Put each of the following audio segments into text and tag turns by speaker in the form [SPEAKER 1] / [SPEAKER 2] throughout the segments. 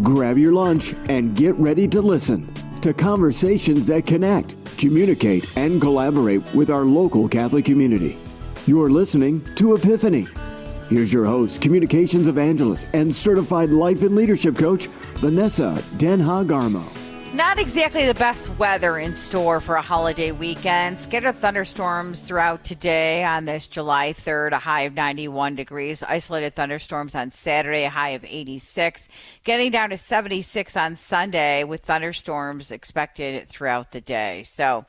[SPEAKER 1] Grab your lunch and get ready to listen to conversations that connect, communicate, and collaborate with our local Catholic community. You're listening to Epiphany. Here's your host, communications evangelist, and certified life and leadership coach, Vanessa Den Haag Armo.
[SPEAKER 2] Not exactly the best weather in store for a holiday weekend. Scattered thunderstorms throughout today on this July 3rd, a high of 91 degrees. Isolated thunderstorms on Saturday, a high of 86. Getting down to 76 on Sunday with thunderstorms expected throughout the day. So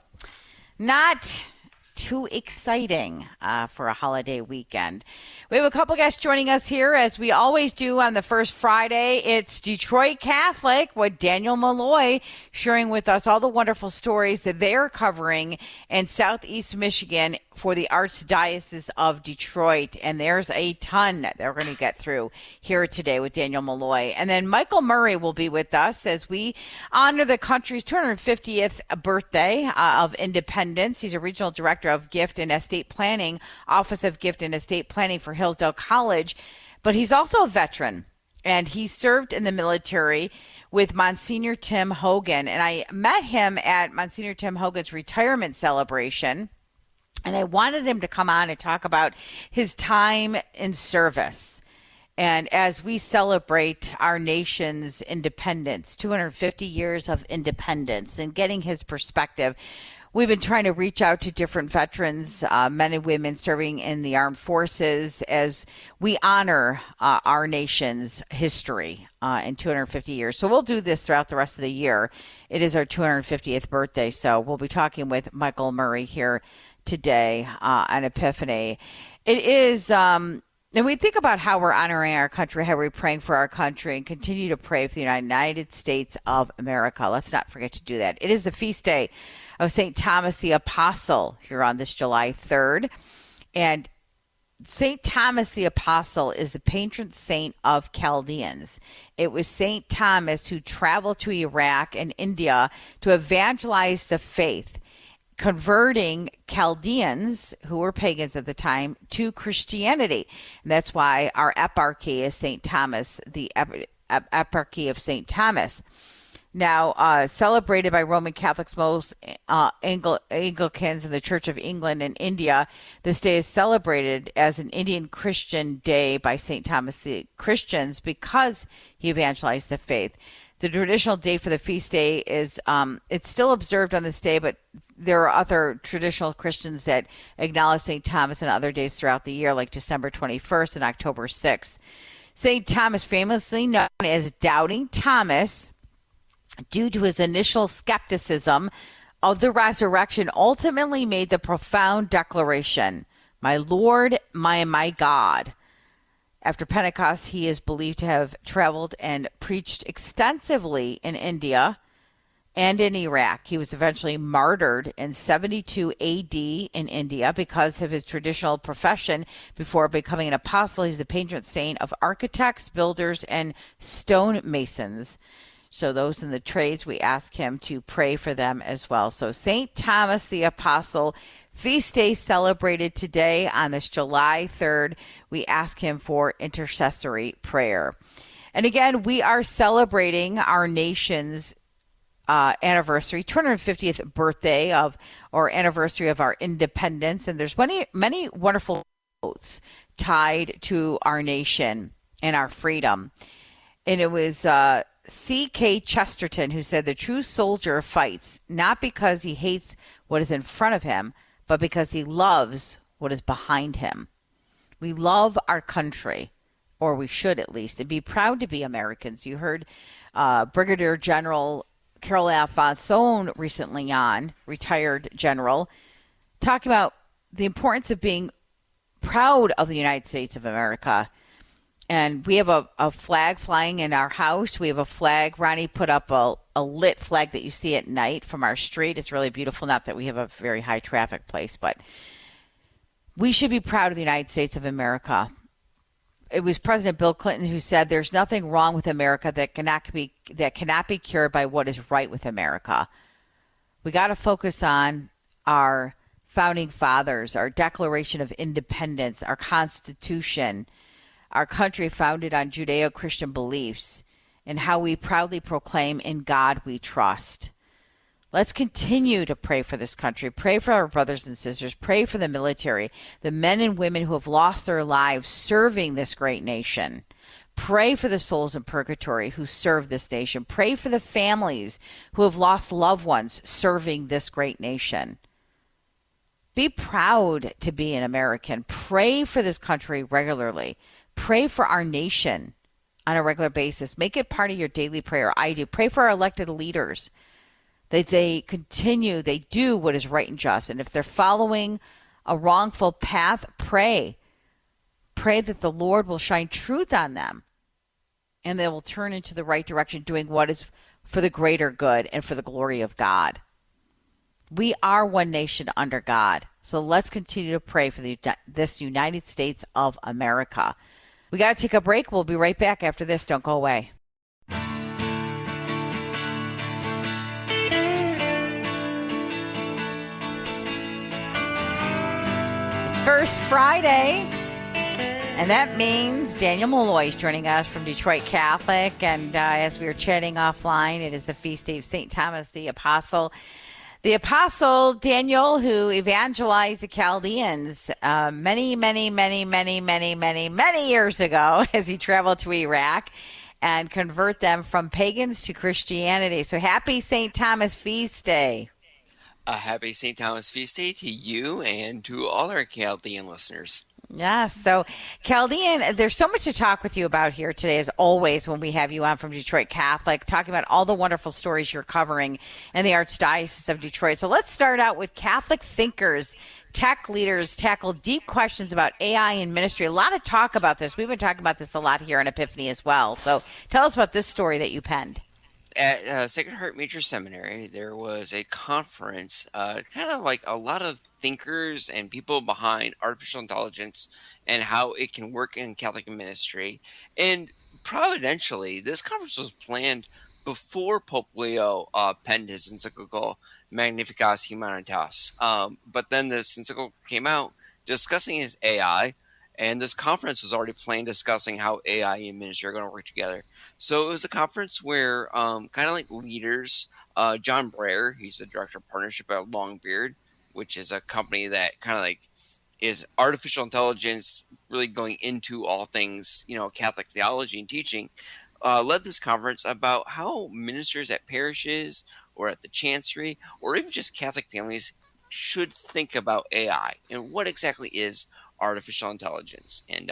[SPEAKER 2] not too exciting for a holiday weekend. We have a couple guests joining us here, as we always do on the first Friday. It's Detroit Catholic with Daniel Malloy sharing with us all the wonderful stories that they're covering in Southeast Michigan for the Archdiocese of Detroit. And there's a ton that they're going to get through here today with Daniel Malloy. And then Michael Murray will be with us as we honor the country's 250th birthday of independence. He's a regional director of Gift and Estate Planning, Office of Gift and Estate Planning for Hillsdale College. But he's also a veteran, and he served in the military with Monsignor Tim Hogan. And I met him at Monsignor Tim Hogan's retirement celebration. And I wanted him to come on and talk about his time in service. And as we celebrate our nation's independence, 250 years of independence, and getting his perspective, we've been trying to reach out to different veterans, men and women serving in the armed forces, as we honor our nation's history in 250 years. So we'll do this throughout the rest of the year. It is our 250th birthday, so we'll be talking with Michael Murray here today on Epiphany. It is, and we think about how we're honoring our country, how we're praying for our country, and continue to pray for the United States of America. Let's not forget to do that. It is the feast day of St. Thomas the Apostle here on this July 3rd. And St. Thomas the Apostle is the patron saint of Chaldeans. It was St. Thomas who traveled to Iraq and India to evangelize the faith, converting Chaldeans, who were pagans at the time, to Christianity. And that's why our eparchy is St. Thomas, the eparchy of St. Thomas. Now, celebrated by Roman Catholics, most Anglicans in the Church of England and India, this day is celebrated as an Indian Christian day by St. Thomas the Christians because he evangelized the faith. The traditional date for the feast day is, it's still observed on this day, but there are other traditional Christians that acknowledge St. Thomas on other days throughout the year, like December 21st and October 6th. St. Thomas, famously known as Doubting Thomas, due to his initial skepticism of the resurrection, ultimately made the profound declaration, "My Lord, my God." After Pentecost, he is believed to have traveled and preached extensively in India and in Iraq. He was eventually martyred in 72 AD in India because of his traditional profession. Before becoming an apostle, he's the patron saint of architects, builders, and stonemasons. So those in the trades, we ask him to pray for them as well. So St. Thomas the Apostle, feast day celebrated today on this July 3rd. We ask him for intercessory prayer. And again, we are celebrating our nation's anniversary, 250th birthday of, or anniversary of our independence. And there's many wonderful quotes tied to our nation and our freedom. And it was C.K. Chesterton who said, "The true soldier fights not because he hates what is in front of him, but because he loves what is behind him." We love our country, or we should at least, and be proud to be Americans. You heard Brigadier General Carol Alfonso recently on, retired general, talking about the importance of being proud of the United States of America. And we have a flag flying in our house. We have a flag. Ronnie put up a lit flag that you see at night from our street. It's really beautiful. Not that we have a very high traffic place, but we should be proud of the United States of America. It was President Bill Clinton who said there's nothing wrong with America that cannot be cured by what is right with America. We got to focus on our founding fathers, our Declaration of Independence, our Constitution, our country founded on Judeo-Christian beliefs, and how we proudly proclaim, "In God we trust." Let's continue to pray for this country, pray for our brothers and sisters, pray for the military, the men and women who have lost their lives serving this great nation. Pray for the souls in purgatory who serve this nation. Pray for the families who have lost loved ones serving this great nation. Be proud to be an American. Pray for this country regularly. Pray for our nation on a regular basis. Make it part of your daily prayer. I do. Pray for our elected leaders, that they do what is right and just. And if they're following a wrongful path, pray. Pray that the Lord will shine truth on them and they will turn into the right direction, doing what is for the greater good and for the glory of God. We are one nation under God. So let's continue to pray for this United States of America. We got to take a break. We'll be right back after this. Don't go away. It's First Friday, and that means Daniel Malloy is joining us from Detroit Catholic. And as we were chatting offline, it is the feast day of St. Thomas the Apostle. The Apostle Daniel, who evangelized the Chaldeans many years ago as he traveled to Iraq and convert them from pagans to Christianity. So happy St. Thomas Feast Day.
[SPEAKER 3] A happy St. Thomas Feast Day to you and to all our Chaldean listeners.
[SPEAKER 2] Yeah, so Chaldean, there's so much to talk with you about here today, as always, when we have you on from Detroit Catholic, talking about all the wonderful stories you're covering in the Archdiocese of Detroit. So let's start out with Catholic thinkers, tech leaders tackle deep questions about AI in ministry. A lot of talk about this. We've been talking about this a lot here in Epiphany as well. So tell us about this story that you penned.
[SPEAKER 3] At Sacred Heart Major Seminary, there was a conference, kind of like a lot of thinkers and people behind artificial intelligence and how it can work in Catholic ministry. And providentially, this conference was planned before Pope Leo penned his encyclical Magnificat Humanitas. But then this encyclical came out discussing his AI, and this conference was already planned discussing how AI and ministry are going to work together. So it was a conference where kind of like leaders, John Breyer, he's the director of partnership at Longbeard, which is a company that kind of like is artificial intelligence really going into all things, Catholic theology and teaching, led this conference about how ministers at parishes or at the chancery or even just Catholic families should think about AI and what exactly is artificial intelligence. And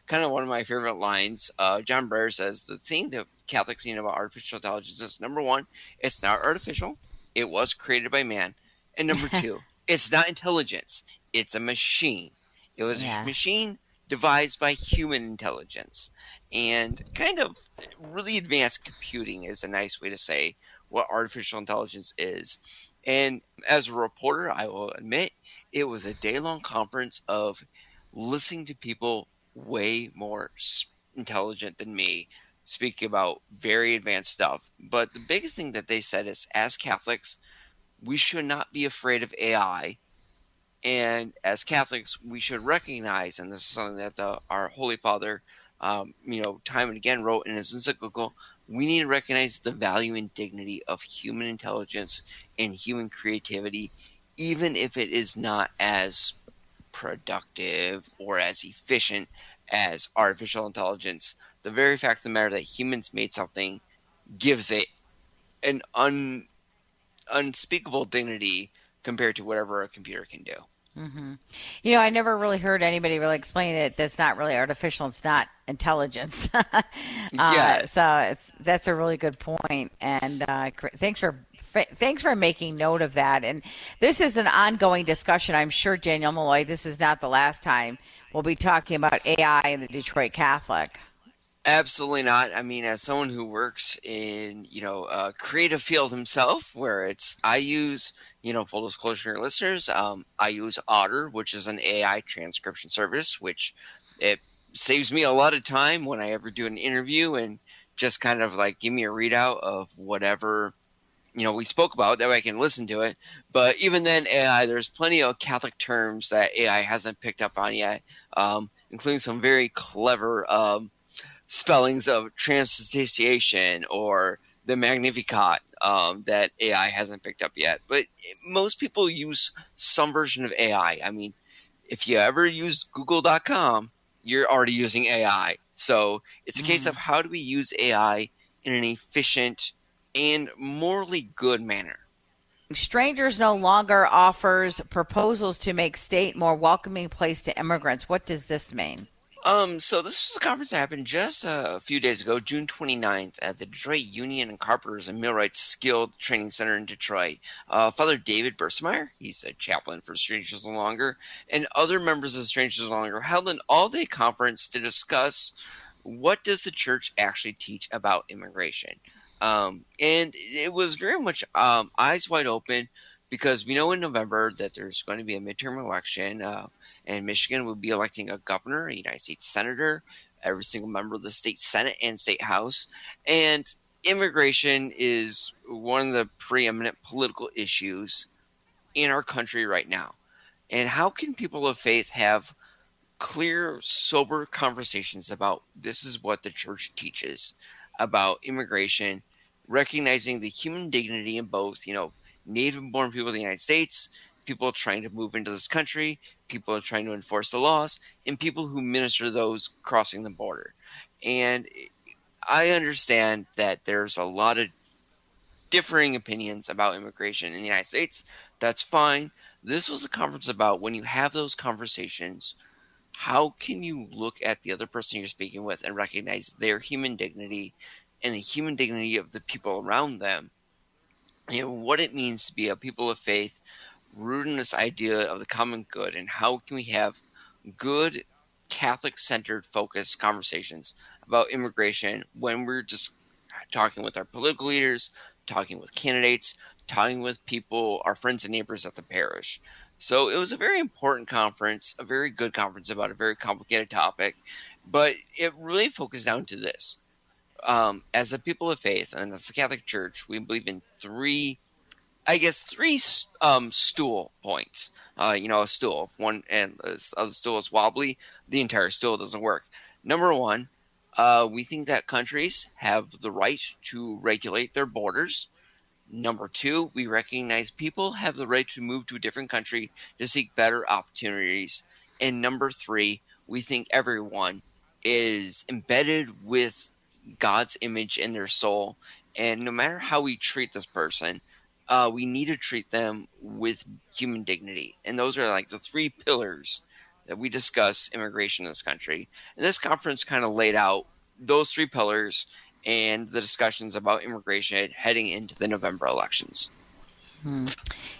[SPEAKER 3] kind of one of my favorite lines, John Breyer says, the thing that Catholics need about artificial intelligence is, number one, it's not artificial. It was created by man. And number two, it's not intelligence. It's a machine. It was a machine devised by human intelligence. And kind of really advanced computing is a nice way to say what artificial intelligence is. And as a reporter, I will admit, it was a day-long conference of listening to people way more intelligent than me speaking about very advanced stuff. But the biggest thing that they said is, as Catholics, we should not be afraid of AI. And as Catholics, we should recognize, and this is something that our Holy Father, time and again wrote in his encyclical, we need to recognize the value and dignity of human intelligence and human creativity, even if it is not as productive or as efficient as artificial intelligence. The very fact of the matter that humans made something gives it an unspeakable dignity compared to whatever a computer can do.
[SPEAKER 2] Mm-hmm. I never really heard anybody really explain it. That's not really artificial. It's not intelligence. So that's a really good point. And thanks for making note of that. And this is an ongoing discussion. I'm sure, Daniel Malloy, this is not the last time we'll be talking about AI in the Detroit Catholic.
[SPEAKER 3] Absolutely not. I mean, as someone who works in, a creative field himself, where I use, full disclosure to your listeners, I use Otter, which is an AI transcription service, which it saves me a lot of time when I ever do an interview and just kind of like give me a readout of whatever, we spoke about, that way I can listen to it. But even then, AI, there's plenty of Catholic terms that AI hasn't picked up on yet, including some very clever spellings of transubstantiation or the Magnificat that AI hasn't picked up yet. But most people use some version of AI. I mean, if you ever use Google.com, you're already using AI. So it's a case of how do we use AI in an efficient and morally good manner.
[SPEAKER 2] Strangers no longer offers proposals to make state more welcoming place to immigrants. What does this mean?
[SPEAKER 3] So this was a conference that happened just a few days ago, June 29th, at the Detroit Union and Carpenters and Millwrights Skilled Training Center in Detroit. Father David Bersemeyer, he's a chaplain for Strangers No Longer, and other members of Strangers No Longer held an all-day conference to discuss what does the church actually teach about immigration. And it was very much eyes wide open, because we know in November that there's going to be a midterm election, and Michigan will be electing a governor, a United States senator, every single member of the state Senate and state house. And immigration is one of the preeminent political issues in our country right now. And how can people of faith have clear, sober conversations about this is what the church teaches about immigration, recognizing the human dignity in both, native-born people of the United States, people trying to move into this country, people trying to enforce the laws, and people who minister to those crossing the border. And I understand that there's a lot of differing opinions about immigration in the United States. That's fine. This was a conference about when you have those conversations, how can you look at the other person you're speaking with and recognize their human dignity and the human dignity of the people around them, and what it means to be a people of faith rooted in this idea of the common good, and how can we have good Catholic-centered focused conversations about immigration when we're just talking with our political leaders, talking with candidates, talking with people, our friends and neighbors at the parish. So it was a very important conference, a very good conference about a very complicated topic, but it really focused down to this. As a people of faith, and as the Catholic Church, we believe in three stool points. A stool. If one end of the stool is wobbly, the entire stool doesn't work. Number one, we think that countries have the right to regulate their borders. Number two, we recognize people have the right to move to a different country to seek better opportunities. And number three, we think everyone is embedded with God's image in their soul. And no matter how we treat this person, we need to treat them with human dignity. And those are like the three pillars that we discuss immigration in this country. And this conference kind of laid out those three pillars and the discussions about immigration heading into the November elections.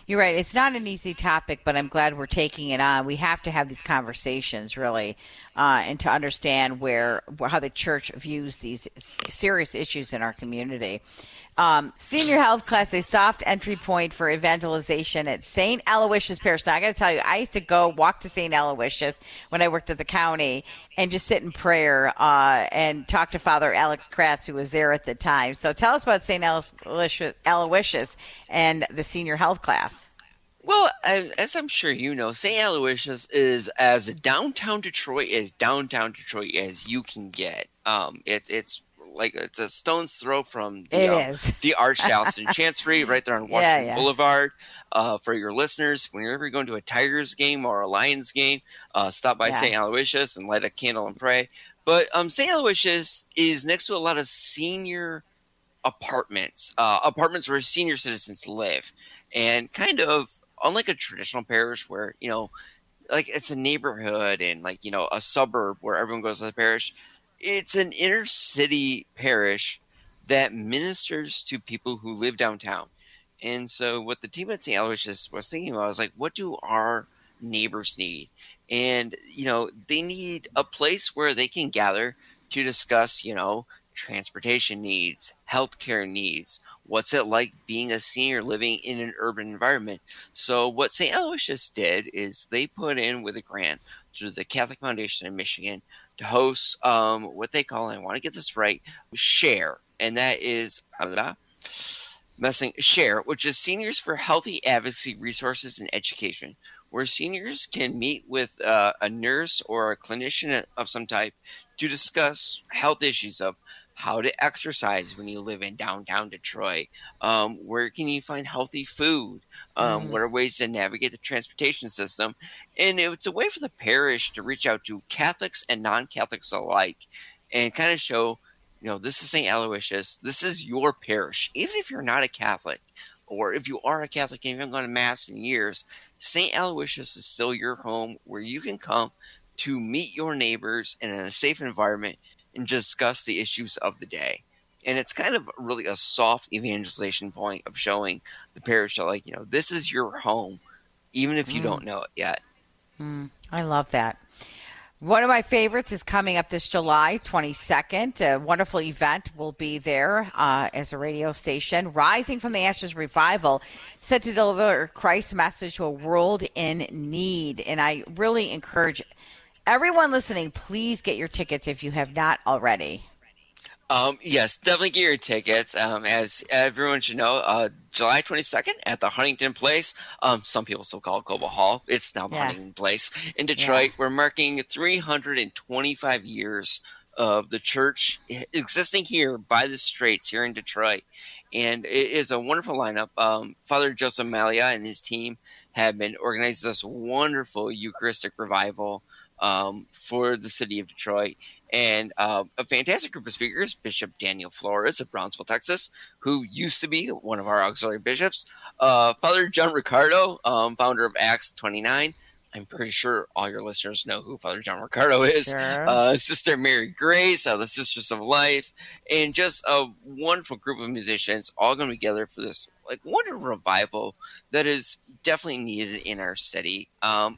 [SPEAKER 2] You're right. It's not an easy topic, but I'm glad we're taking it on. We have to have these conversations, really, and to understand how the church views these serious issues in our community. Senior health class, a soft entry point for evangelization at St. Aloysius Parish. Now, I got to tell you, I used to walk to St. Aloysius when I worked at the county and just sit in prayer and talk to Father Alex Kratz, who was there at the time. So tell us about St. Aloysius and the senior health class.
[SPEAKER 3] Well, as I'm sure you know, St. Aloysius is as downtown Detroit as you can get. It's a stone's throw from the Archdiocese and Chancery right there on Washington Boulevard. For your listeners, whenever you're going to a Tigers game or a Lions game, stop by St. Aloysius and light a candle and pray. But St. Aloysius is next to a lot of senior apartments where senior citizens live. And kind of unlike a traditional parish where, it's a neighborhood and a suburb where everyone goes to the parish, it's an inner city parish that ministers to people who live downtown. And so what the team at St. Aloysius was thinking about was what do our neighbors need? And, they need a place where they can gather to discuss, transportation needs, healthcare needs. What's it like being a senior living in an urban environment? So what St. Aloysius did is they put in with a grant through the Catholic Foundation in Michigan to host what they call, and I want to get this right, SHARE. And that is SHARE, which is Seniors for Healthy Advocacy Resources and Education, where seniors can meet with a nurse or a clinician of some type to discuss health issues of how to exercise when you live in downtown Detroit. Where can you find healthy food? What are ways to navigate the transportation system? And it's a way for the parish to reach out to Catholics and non-Catholics alike and kind of show, this is St. Aloysius. This is your parish. Even if you're not a Catholic, or if you are a Catholic and you haven't gone to Mass in years, St. Aloysius is still your home where you can come to meet your neighbors in a safe environment and discuss the issues of the day. And it's kind of really a soft evangelization point of showing the parish that, this is your home, even if you don't know it yet.
[SPEAKER 2] I love that. One of my favorites is coming up this July 22nd. A wonderful event will be there as a radio station. Rising from the Ashes Revival, set to deliver Christ's message to a world in need. And I really encourage everyone listening, please get your tickets if you have not already.
[SPEAKER 3] Yes, definitely get your tickets. As everyone should know, July 22nd at the Huntington Place. Some people still call it Cobo Hall. It's now the Huntington Place in Detroit. We're marking 325 years of the church existing here by the Straits here in Detroit. And it is a wonderful lineup. Father Joseph Malia and his team have been organizing this wonderful Eucharistic revival for the city of Detroit. And a fantastic group of speakers, Bishop Daniel Flores of Brownsville, Texas, who used to be one of our auxiliary bishops, Father John Ricardo, founder of Acts 29. I'm pretty sure all your listeners know who Father John Ricardo is.
[SPEAKER 2] Sure.
[SPEAKER 3] Sister Mary Grace, the Sisters of Life, and just a wonderful group of musicians all going together for this wonderful revival that is definitely needed in our city,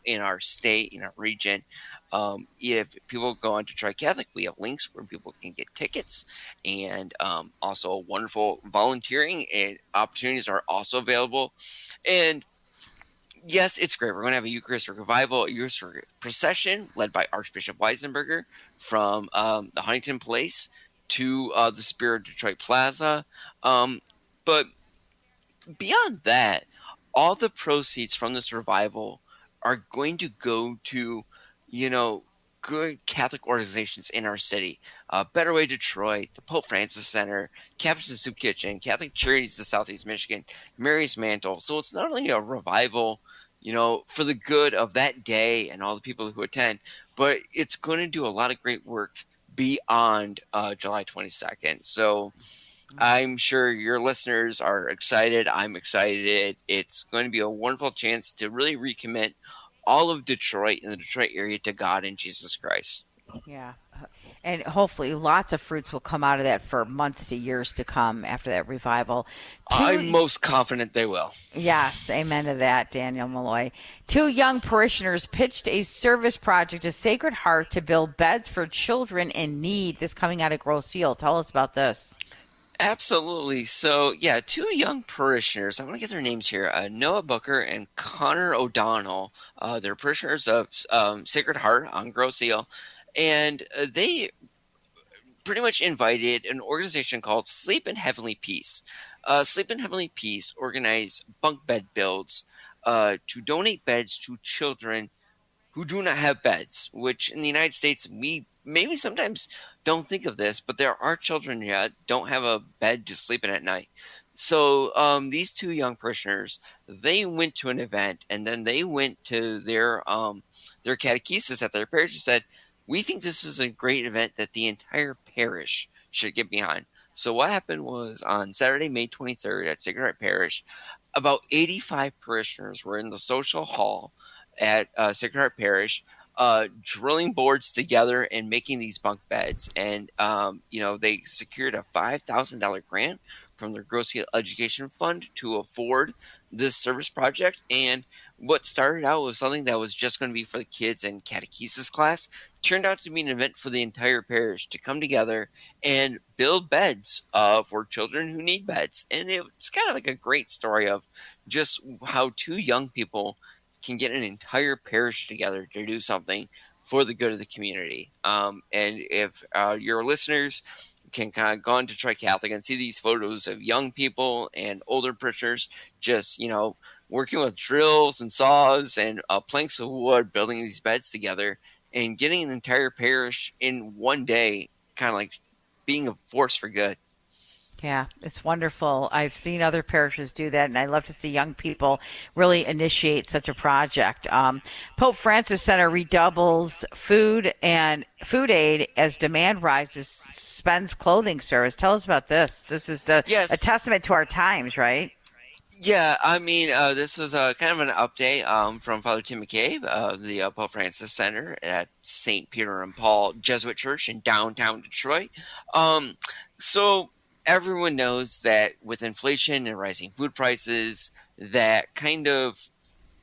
[SPEAKER 3] in our state, in our region. If people go on Detroit Catholic, we have links where people can get tickets, and also wonderful volunteering and opportunities are also available. And yes, it's great. We're going to have a Eucharistic revival, a Eucharistic procession led by Archbishop Weisenberger from the Huntington Place to the Spirit of Detroit Plaza. But beyond that, all the proceeds from this revival are going to go to good Catholic organizations in our city. Better Way Detroit, the Pope Francis Center, Capuchin Soup Kitchen, Catholic Charities of Southeast Michigan, Mary's Mantle. So it's not only a revival, for the good of that day and all the people who attend, but it's going to do a lot of great work beyond July 22nd. So I'm sure your listeners are excited. I'm excited. It's going to be a wonderful chance to really recommit all of Detroit and the Detroit area to God and Jesus Christ.
[SPEAKER 2] Yeah. And hopefully lots of fruits will come out of that for months to years to come after that revival.
[SPEAKER 3] I'm most confident they will.
[SPEAKER 2] Yes, amen to that, Daniel Malloy. 2 young parishioners pitched a service project to Sacred Heart to build beds for children in need. This coming out of Grosse Ile. Tell us about this.
[SPEAKER 3] Absolutely. So, 2 young parishioners. I want to get their names here. Noah Booker and Connor O'Donnell. They're parishioners of Sacred Heart on Grosse Ile. And they pretty much invited an organization called Sleep in Heavenly Peace. Sleep in Heavenly Peace organized bunk bed builds to donate beds to children who do not have beds, which in the United States, we maybe sometimes don't think of this, but there are children that don't have a bed to sleep in at night. So these 2 young parishioners, they went to an event, and then they went to their catechesis at their parish and said, we think this is a great event that the entire parish should get behind. So what happened was on Saturday, May 23rd at Sacred Heart Parish, about 85 parishioners were in the social hall at Sacred Heart Parish, drilling boards together and making these bunk beds. And, they secured a $5,000 grant from their Grosse Ile Education Fund to afford this service project. And what started out was something that was just going to be for the kids in catechesis class turned out to be an event for the entire parish to come together and build beds for children who need beds. And it's kind of like a great story of just how 2 young people can get an entire parish together to do something for the good of the community. And if your listeners can kind of go on Detroit Catholic and see these photos of young people and older parishioners just, working with drills and saws and planks of wood, building these beds together, and getting an entire parish in one day, kind of like being a force for good.
[SPEAKER 2] Yeah, it's wonderful. I've seen other parishes do that, and I love to see young people really initiate such a project. Pope Francis Center redoubles food aid as demand rises, spends clothing service. Tell us about this. This is a
[SPEAKER 3] Yes.
[SPEAKER 2] testament to our times, right?
[SPEAKER 3] Yeah, I mean, this was kind of an update from Father Tim McCabe of the Pope Francis Center at St. Peter and Paul Jesuit Church in downtown Detroit. Um, so everyone knows that with inflation and rising food prices, that kind of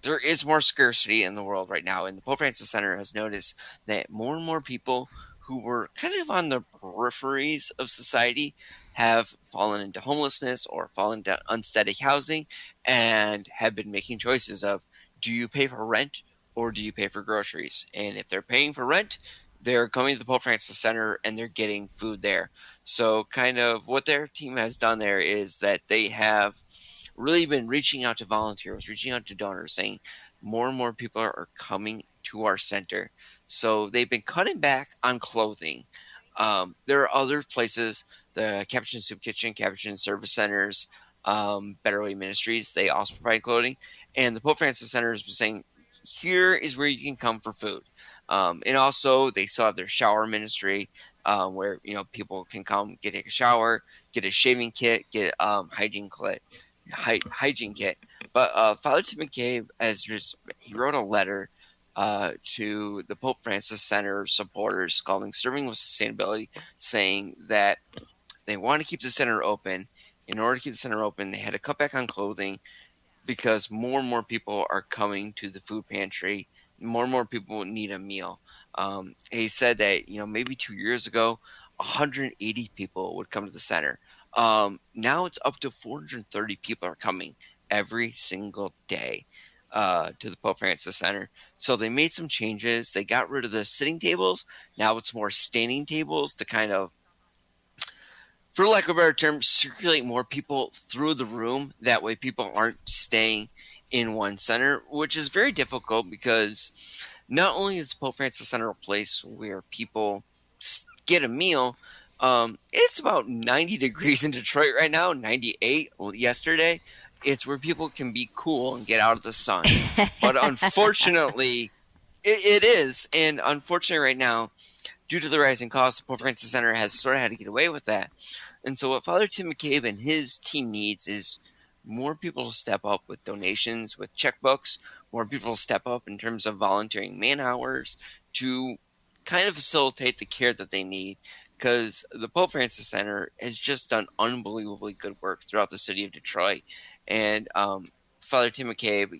[SPEAKER 3] there is more scarcity in the world right now, and the Pope Francis Center has noticed that more and more people who were kind of on the peripheries of society have fallen into homelessness or fallen into unsteady housing and have been making choices of, do you pay for rent or do you pay for groceries? And if they're paying for rent, they're coming to the Pope Francis Center and they're getting food there. So kind of what their team has done there is that they have really been reaching out to volunteers, reaching out to donors, saying more and more people are coming to our center. So they've been cutting back on clothing. There are other places, the Capuchin Soup Kitchen, Capuchin Service Centers, Better Way Ministries, they also provide clothing. And the Pope Francis Center has been saying, here is where you can come for food. And also, they still have their shower ministry, where people can come take a shower, get a shaving kit, get hygiene kit. But Father Tim McCabe he wrote a letter to the Pope Francis Center supporters calling Serving with Sustainability, saying that they want to keep the center open. In order to keep the center open, they had to cut back on clothing because more and more people are coming to the food pantry. More and more people need a meal. He said that maybe 2 years ago, 180 people would come to the center. Now it's up to 430 people are coming every single day to the Pope Francis Center. So they made some changes. They got rid of the sitting tables. Now it's more standing tables to kind of, for lack of a better term, circulate more people through the room. That way people aren't staying in one center, which is very difficult because not only is the Pope Francis Center a place where people get a meal, it's about 90 degrees in Detroit right now, 98 yesterday. It's where people can be cool and get out of the sun. But unfortunately, it is. And unfortunately right now, due to the rising costs, the Pope Francis Center has sort of had to get away with that. And so what Father Tim McCabe and his team needs is more people to step up with donations, with checkbooks, more people to step up in terms of volunteering man hours to kind of facilitate the care that they need. Because the Pope Francis Center has just done unbelievably good work throughout the city of Detroit. And Father Tim McCabe,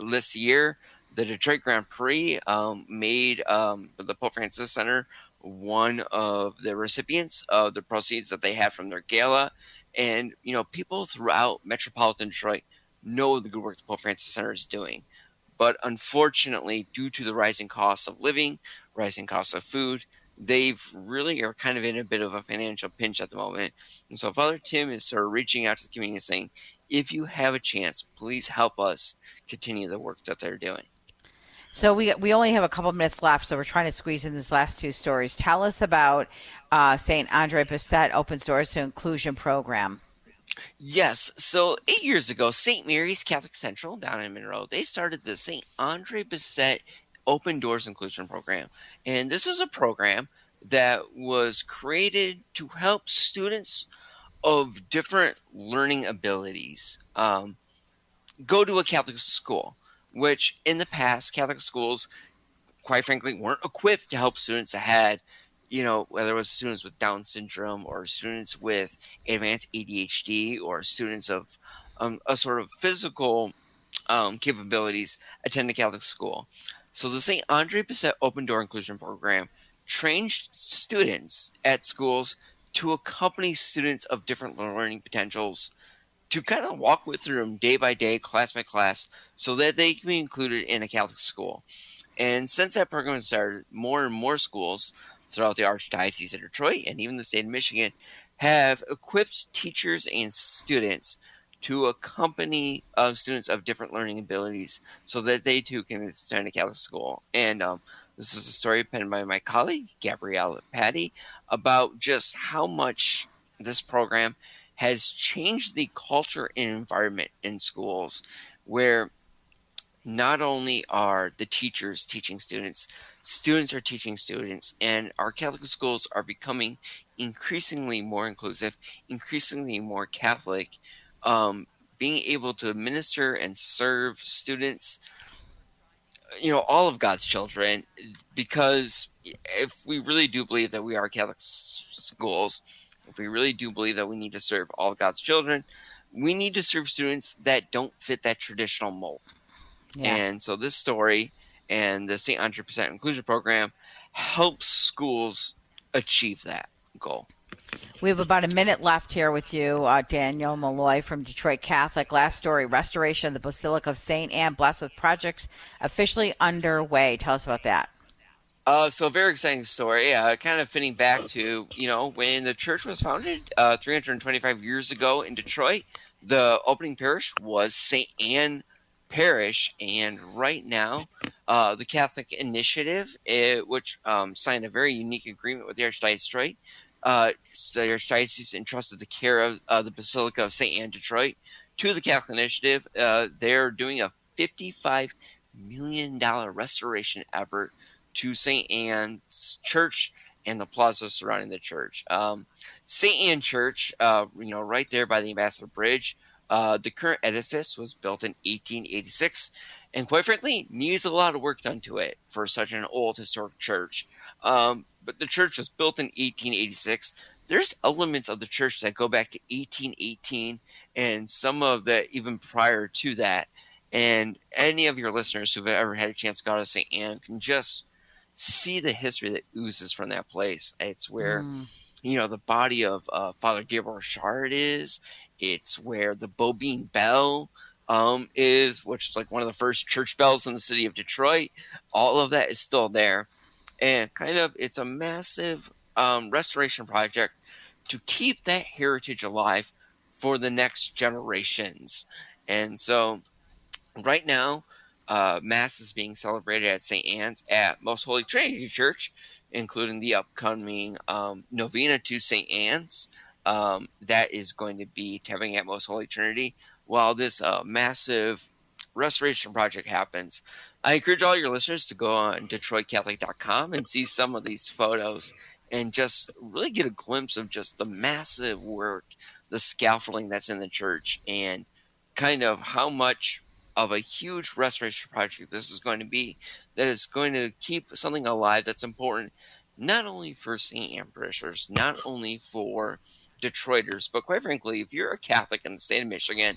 [SPEAKER 3] this year, the Detroit Grand Prix made the Pope Francis Center one of the recipients of the proceeds that they had from their gala. And, people throughout metropolitan Detroit know the good work the Pope Francis Center is doing. But unfortunately, due to the rising costs of living, rising costs of food, they've really are kind of in a bit of a financial pinch at the moment. And so Father Tim is sort of reaching out to the community saying, if you have a chance, please help us continue the work that they're doing.
[SPEAKER 2] So we only have a couple minutes left, so we're trying to squeeze in these last two stories. Tell us about St. Andre Bessette opens doors to inclusion program.
[SPEAKER 3] Yes. So 8 years ago, St. Mary's Catholic Central down in Monroe, they started the St. Andre Bessette Open Doors Inclusion Program. And this is a program that was created to help students of different learning abilities go to a Catholic school, which in the past, Catholic schools, quite frankly, weren't equipped to help students that had, whether it was students with Down syndrome or students with advanced ADHD or students of a sort of physical capabilities attend a Catholic school. So the St. Andre Bessette Open Door Inclusion Program trained students at schools to accompany students of different learning potentials to kind of walk with them day by day, class by class, so that they can be included in a Catholic school. And since that program started, more and more schools throughout the Archdiocese of Detroit and even the state of Michigan have equipped teachers and students to accompany students of different learning abilities so that they too can attend a Catholic school. And this is a story penned by my colleague, Gabrielle Patty, about just how much this program has changed the culture and environment in schools, where not only are the teachers teaching students, students are teaching students, and our Catholic schools are becoming increasingly more inclusive, increasingly more Catholic, being able to minister and serve students, all of God's children, because if we really do believe that we are Catholic schools, if we really do believe that we need to serve all of God's children, we need to serve students that don't fit that traditional mold. Yeah. And so this story and the St. 100% Inclusion Program helps schools achieve that goal.
[SPEAKER 2] We have about a minute left here with you, Daniel Malloy from Detroit Catholic. Last story, restoration of the Basilica of St. Anne, blessed with projects officially underway. Tell us about that.
[SPEAKER 3] So a very exciting story, kind of fitting back to, when the church was founded 325 years ago in Detroit. The opening parish was St. Anne Parish, and right now the Catholic Initiative, which signed a very unique agreement with the Archdiocese, the Archdiocese entrusted the care of the Basilica of St. Anne Detroit to the Catholic Initiative. They're doing a $55 million restoration effort to St. Anne's Church and the plaza surrounding the church. St. Anne Church, right there by the Ambassador Bridge, the current edifice was built in 1886, and quite frankly, needs a lot of work done to it for such an old historic church. But the church was built in 1886. There's elements of the church that go back to 1818, and some of that even prior to that. And any of your listeners who've ever had a chance to go to St. Anne can just see the history that oozes from that place. It's where, the body of Father Gabriel Richard is. It's where the Bobine Bell is, which is like one of the first church bells in the city of Detroit. All of that is still there. And it's a massive restoration project to keep that heritage alive for the next generations. And so right now, Mass is being celebrated at St. Anne's at Most Holy Trinity Church, including the upcoming novena to St. Anne's. That is going to be having at Most Holy Trinity while this massive restoration project happens. I encourage all your listeners to go on DetroitCatholic.com and see some of these photos and just really get a glimpse of just the massive work, the scaffolding that's in the church, and kind of how much of a huge restoration project this is going to be, that is going to keep something alive that's important, not only for St. Anne parishioners, not only for Detroiters, but quite frankly, if you're a Catholic in the state of Michigan,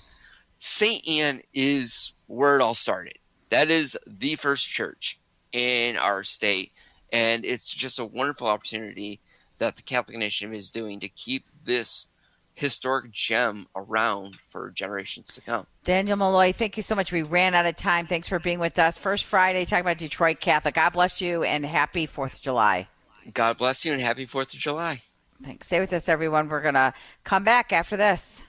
[SPEAKER 3] St. Anne is where it all started. That is the first church in our state, and it's just a wonderful opportunity that the Catholic Initiative is doing to keep this historic gem around for generations to come.
[SPEAKER 2] Daniel Malloy, thank you so much. We ran out of time. Thanks for being with us. First Friday, talking about Detroit Catholic. God bless you, and happy 4th of July.
[SPEAKER 3] God bless you, and happy 4th of July.
[SPEAKER 2] Thanks. Stay with us, everyone. We're going to come back after this.